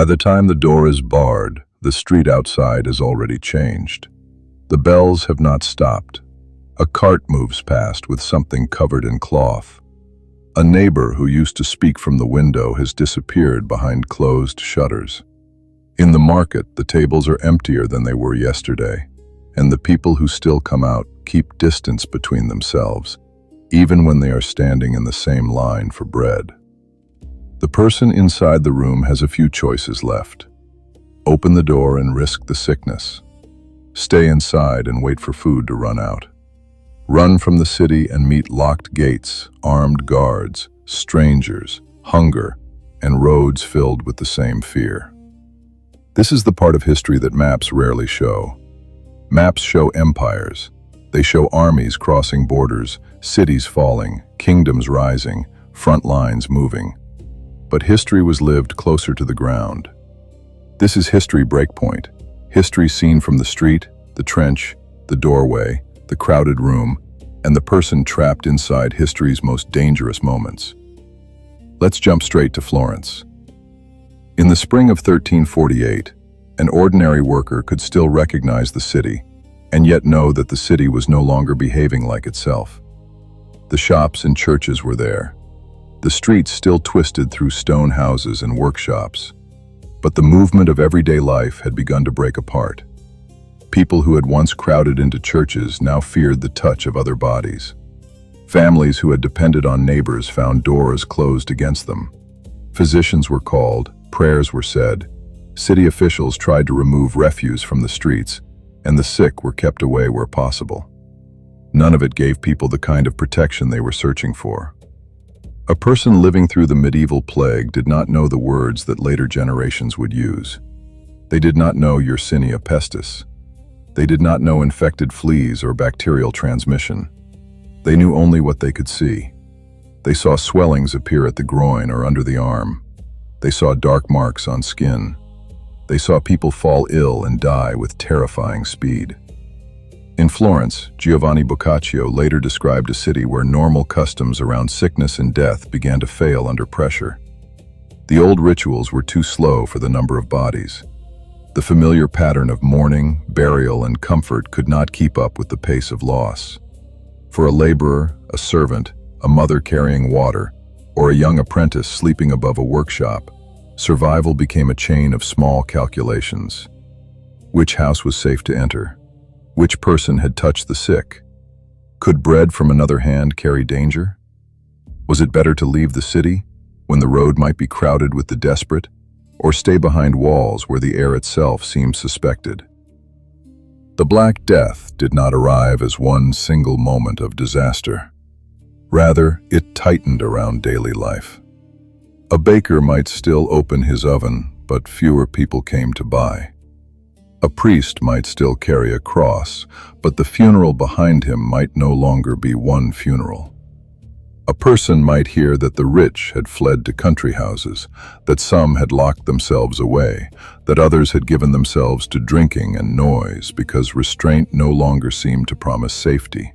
By the time the door is barred, the street outside is already changed. The bells have not stopped. A cart moves past with something covered in cloth. A neighbor who used to speak from the window has disappeared behind closed shutters. In the market, the tables are emptier than they were yesterday, and the people who still come out keep distance between themselves, even when they are standing in the same line for bread. The person inside the room has a few choices left. Open the door and risk the sickness. Stay inside and wait for food to run out. Run from the city and meet locked gates, armed guards, strangers, hunger, and roads filled with the same fear. This is the part of history that maps rarely show. Maps show empires. They show armies crossing borders, cities falling, kingdoms rising, front lines moving. But history was lived closer to the ground. This is History Breakpoint, history seen from the street, the trench, the doorway, the crowded room, and the person trapped inside history's most dangerous moments. Let's jump straight to Florence. In the spring of 1348, an ordinary worker could still recognize the city, and yet know that the city was no longer behaving like itself. The shops and churches were there. The streets still twisted through stone houses and workshops. But the movement of everyday life had begun to break apart. People who had once crowded into churches now feared the touch of other bodies. Families who had depended on neighbors found doors closed against them. Physicians were called, prayers were said. City officials tried to remove refuse from the streets, and the sick were kept away where possible. None of it gave people the kind of protection they were searching for. A person living through the medieval plague did not know the words that later generations would use. They did not know Yersinia pestis. They did not know infected fleas or bacterial transmission. They knew only what they could see. They saw swellings appear at the groin or under the arm. They saw dark marks on skin. They saw people fall ill and die with terrifying speed. In Florence, Giovanni Boccaccio later described a city where normal customs around sickness and death began to fail under pressure. The old rituals were too slow for the number of bodies. The familiar pattern of mourning, burial, and comfort could not keep up with the pace of loss. For a laborer, a servant, a mother carrying water, or a young apprentice sleeping above a workshop, survival became a chain of small calculations. Which house was safe to enter? Which person had touched the sick? Could bread from another hand carry danger? Was it better to leave the city, when the road might be crowded with the desperate, or stay behind walls where the air itself seemed suspected? The Black Death did not arrive as one single moment of disaster. Rather, it tightened around daily life. A baker might still open his oven, but fewer people came to buy. A priest might still carry a cross, but the funeral behind him might no longer be one funeral. A person might hear that the rich had fled to country houses, that some had locked themselves away, that others had given themselves to drinking and noise because restraint no longer seemed to promise safety.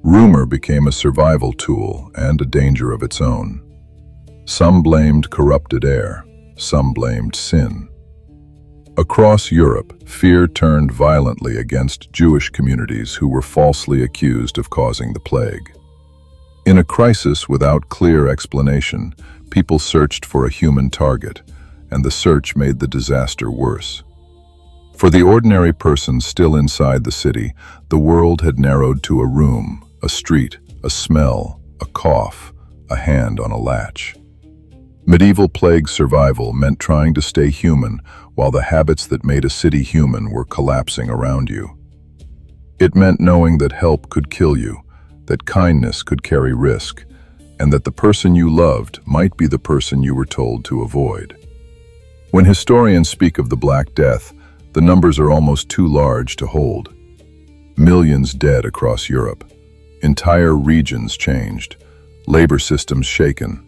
Rumor became a survival tool and a danger of its own. Some blamed corrupted air, some blamed sin. Across Europe, fear turned violently against Jewish communities who were falsely accused of causing the plague. In a crisis without clear explanation, people searched for a human target, and the search made the disaster worse. For the ordinary person still inside the city, the world had narrowed to a room, a street, a smell, a cough, a hand on a latch. Medieval plague survival meant trying to stay human while the habits that made a city human were collapsing around you. It meant knowing that help could kill you, that kindness could carry risk, and that the person you loved might be the person you were told to avoid. When historians speak of the Black Death, the numbers are almost too large to hold. Millions dead across Europe, entire regions changed, labor systems shaken,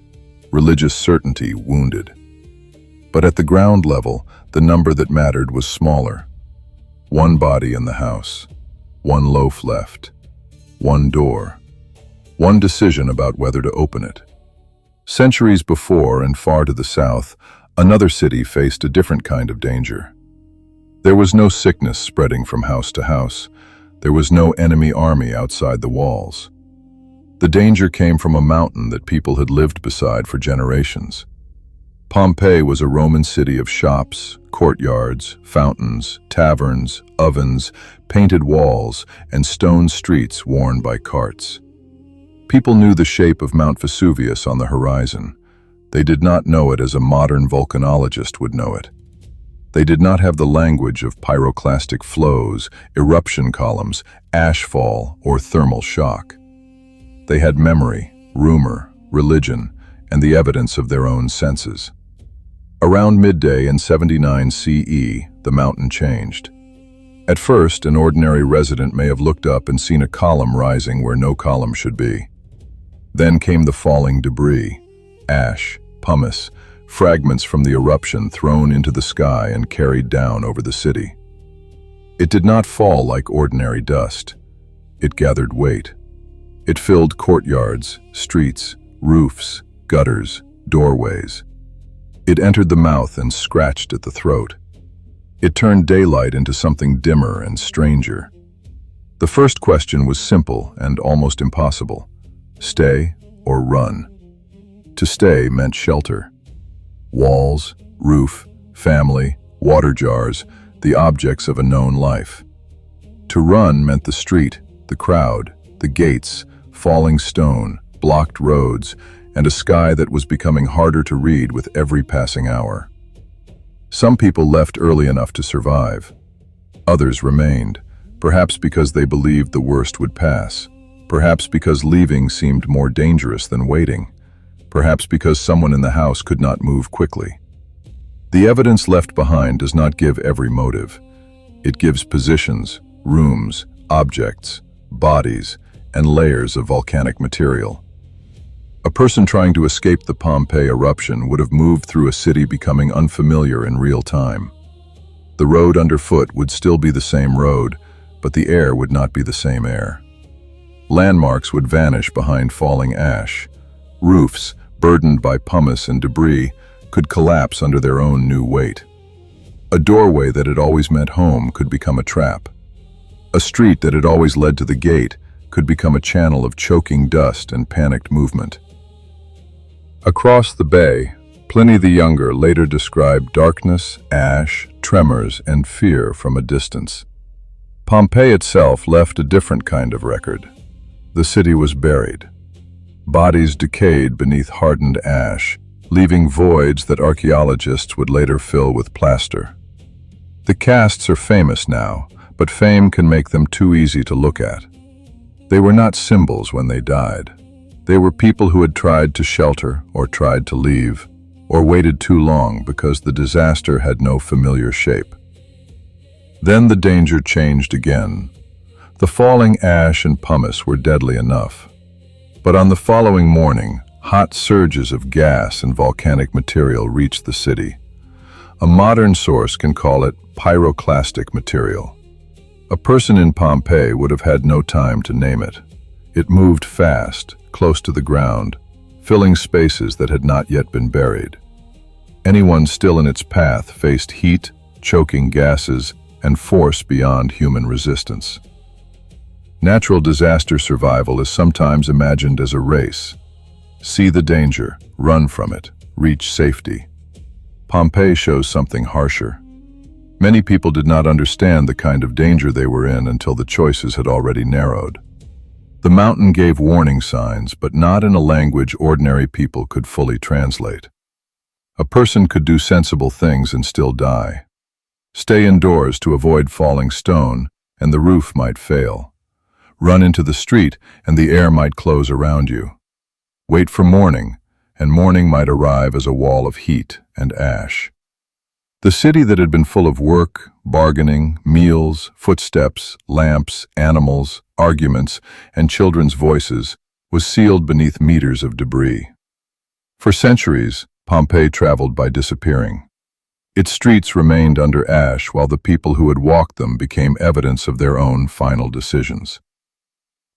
religious certainty wounded. But at the ground level, the number that mattered was smaller. One body in the house, one loaf left, one door, one decision about whether to open it. Centuries before and far to the south, Another city faced a different kind of danger. There was no sickness spreading from house to house. There was no enemy army outside the walls. The danger came from a mountain that people had lived beside for generations. Pompeii was a Roman city of shops, courtyards, fountains, taverns, ovens, painted walls, and stone streets worn by carts. People knew the shape of Mount Vesuvius on the horizon. They did not know it as a modern volcanologist would know it. They did not have the language of pyroclastic flows, eruption columns, ashfall, or thermal shock. They had memory, rumor, religion, and the evidence of their own senses. Around midday in 79 CE, the mountain changed. At first, an ordinary resident may have looked up and seen a column rising where no column should be. Then came the falling debris, ash, pumice, fragments from the eruption thrown into the sky and carried down over the city. It did not fall like ordinary dust. It gathered weight. It filled courtyards, streets, roofs, gutters, doorways. It entered the mouth and scratched at the throat. It turned daylight into something dimmer and stranger. The first question was simple and almost impossible. Stay or run? To stay meant shelter. Walls, roof, family, water jars, the objects of a known life. To run meant the street, the crowd, the gates, falling stone, blocked roads, and a sky that was becoming harder to read with every passing hour. Some people left early enough to survive. Others remained, perhaps because they believed the worst would pass, perhaps because leaving seemed more dangerous than waiting, perhaps because someone in the house could not move quickly. The evidence left behind does not give every motive. It gives positions, rooms, objects, bodies, and layers of volcanic material. A person trying to escape the Pompeii eruption would have moved through a city becoming unfamiliar in real time. The road underfoot would still be the same road, but the air would not be the same air. Landmarks would vanish behind falling ash. Roofs, burdened by pumice and debris, could collapse under their own new weight. A doorway that had always meant home could become a trap. A street that had always led to the gate could become a channel of choking dust and panicked movement. Across the bay, Pliny the Younger later described darkness, ash, tremors, and fear from a distance. Pompeii itself left a different kind of record. The city was buried. Bodies decayed beneath hardened ash, leaving voids that archaeologists would later fill with plaster. The casts are famous now, but fame can make them too easy to look at. They were not symbols when they died. They were people who had tried to shelter or tried to leave, or waited too long because the disaster had no familiar shape. Then the danger changed again. The falling ash and pumice were deadly enough. But on the following morning, hot surges of gas and volcanic material reached the city. A modern source can call it pyroclastic material. A person in Pompeii would have had no time to name it. It moved fast, close to the ground, filling spaces that had not yet been buried. Anyone still in its path faced heat, choking gases, and force beyond human resistance. Natural disaster survival is sometimes imagined as a race. See the danger, run from it, reach safety. Pompeii shows something harsher. Many people did not understand the kind of danger they were in until the choices had already narrowed. The mountain gave warning signs, but not in a language ordinary people could fully translate. A person could do sensible things and still die. Stay indoors to avoid falling stone, and the roof might fail. Run into the street, and the air might close around you. Wait for morning, and morning might arrive as a wall of heat and ash. The city that had been full of work, bargaining, meals, footsteps, lamps, animals, arguments, and children's voices was sealed beneath meters of debris. For centuries, Pompeii traveled by disappearing. Its streets remained under ash while the people who had walked them became evidence of their own final decisions.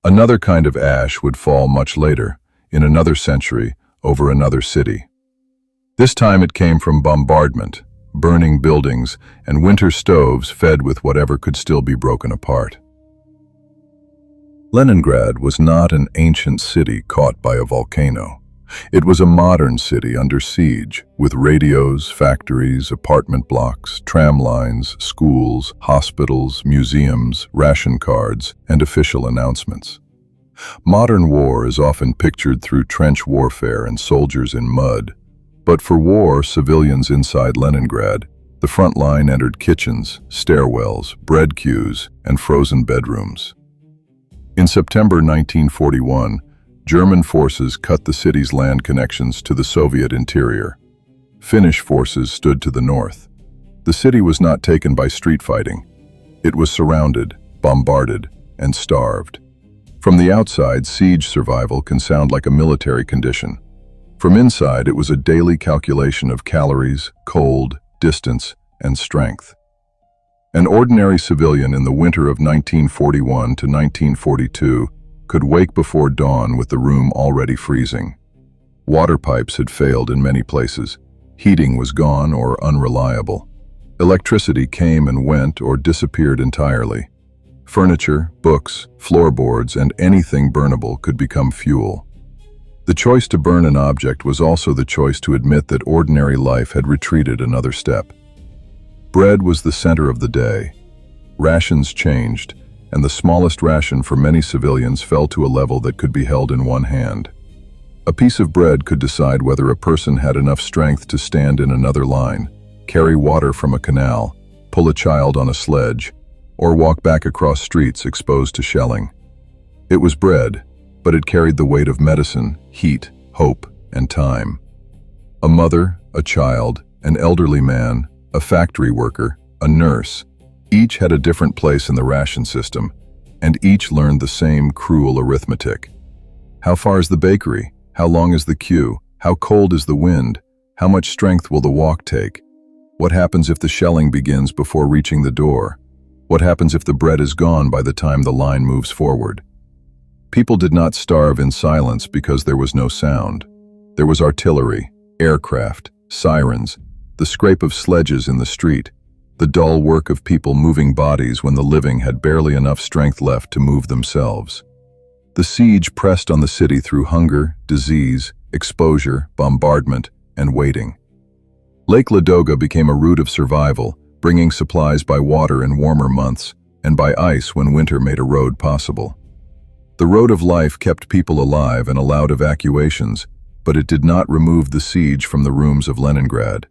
Another kind of ash would fall much later, in another century, over another city. This time it came from bombardment, burning buildings, and winter stoves fed with whatever could still be broken apart. Leningrad was not an ancient city caught by a volcano. It was a modern city under siege, with radios, factories, apartment blocks, tram lines, schools, hospitals, museums, ration cards, and official announcements. Modern war is often pictured through trench warfare and soldiers in mud, but for war civilians inside Leningrad, the front line entered kitchens, stairwells, bread queues, and frozen bedrooms. In September 1941, German forces cut the city's land connections to the Soviet interior. Finnish forces stood to the north. The city was not taken by street fighting. It was surrounded, bombarded, and starved. From the outside, siege survival can sound like a military condition. From inside, it was a daily calculation of calories, cold, distance, and strength. An ordinary civilian in the winter of 1941 to 1942 could wake before dawn with the room already freezing. Water pipes had failed in many places. Heating was gone or unreliable. Electricity came and went or disappeared entirely. Furniture, books, floorboards, and anything burnable could become fuel. The choice to burn an object was also the choice to admit that ordinary life had retreated another step. Bread was the center of the day. Rations changed, and the smallest ration for many civilians fell to a level that could be held in one hand. A piece of bread could decide whether a person had enough strength to stand in another line, carry water from a canal, pull a child on a sledge, or walk back across streets exposed to shelling. It was bread, but it carried the weight of medicine, heat, hope, and time. A mother, a child, an elderly man, a factory worker, a nurse, each had a different place in the ration system, and each learned the same cruel arithmetic. How far is the bakery? How long is the queue? How cold is the wind? How much strength will the walk take? What happens if the shelling begins before reaching the door? What happens if the bread is gone by the time the line moves forward? People did not starve in silence because there was no sound. There was artillery, aircraft, sirens, the scrape of sledges in the street, the dull work of people moving bodies when the living had barely enough strength left to move themselves. The siege pressed on the city through hunger, disease, exposure, bombardment, and waiting. Lake Ladoga became a route of survival, bringing supplies by water in warmer months, and by ice when winter made a road possible. The road of life kept people alive and allowed evacuations, but it did not remove the siege from the rooms of Leningrad.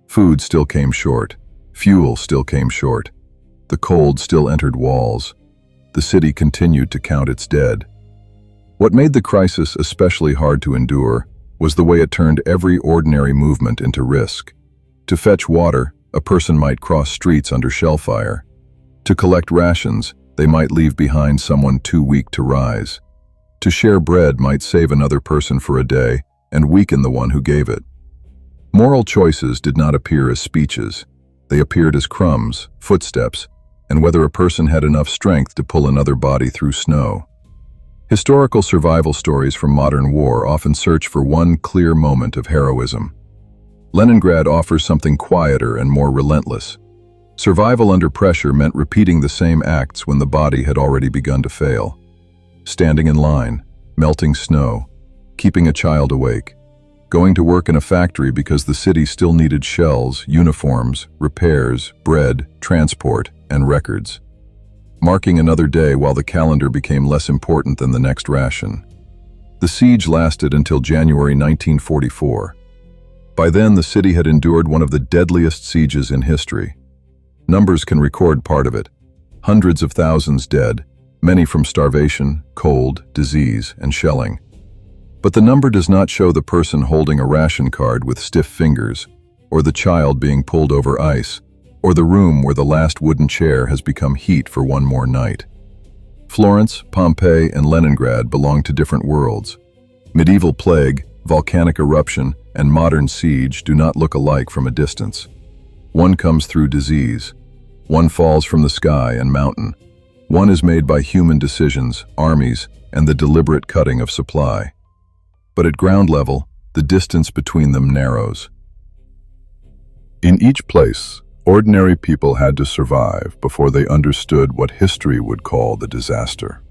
Food still came short. Fuel still came short. The cold still entered walls. The city continued to count its dead. What made the crisis especially hard to endure was the way it turned every ordinary movement into risk. To fetch water, a person might cross streets under shell fire. To collect rations, they might leave behind someone too weak to rise. To share bread might save another person for a day and weaken the one who gave it. Moral choices did not appear as speeches. They appeared as crumbs, footsteps, and whether a person had enough strength to pull another body through snow. Historical survival stories from modern war often search for one clear moment of heroism. Leningrad offers something quieter and more relentless. Survival under pressure meant repeating the same acts when the body had already begun to fail. Standing in line, melting snow, keeping a child awake, going to work in a factory because the city still needed shells, uniforms, repairs, bread, transport, and records. Marking another day while the calendar became less important than the next ration. The siege lasted until January 1944. By then, the city had endured one of the deadliest sieges in history. Numbers can record part of it. Hundreds of thousands dead, many from starvation, cold, disease, and shelling. But the number does not show the person holding a ration card with stiff fingers, or the child being pulled over ice, or the room where the last wooden chair has become heat for one more night. Florence, Pompeii, and Leningrad belong to different worlds. Medieval plague, volcanic eruption, and modern siege do not look alike from a distance. One comes through disease. One falls from the sky and mountain. One is made by human decisions, armies, and the deliberate cutting of supply. But at ground level, the distance between them narrows. In each place, ordinary people had to survive before they understood what history would call the disaster.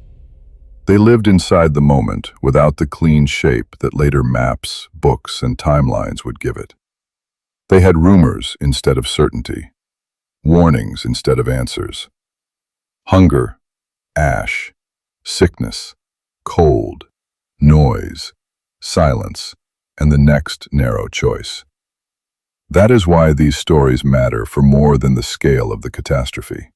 They lived inside the moment without the clean shape that later maps, books, and timelines would give it. They had rumors instead of certainty, warnings instead of answers. Hunger, ash, sickness, cold, noise, silence, and the next narrow choice. That is why these stories matter for more than the scale of the catastrophe.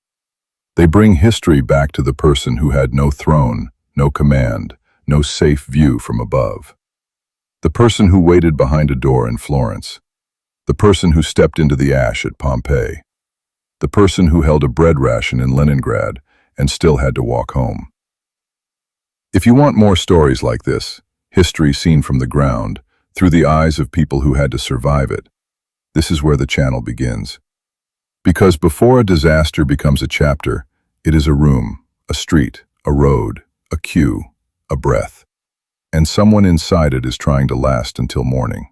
They bring history back to the person who had no throne, no command, no safe view from above. The person who waited behind a door in Florence. The person who stepped into the ash at Pompeii. The person who held a bread ration in Leningrad and still had to walk home. If you want more stories like this, history seen from the ground, through the eyes of people who had to survive it, this is where the channel begins. Because before a disaster becomes a chapter, it is a room, a street, a road, a queue, a breath. And someone inside it is trying to last until morning.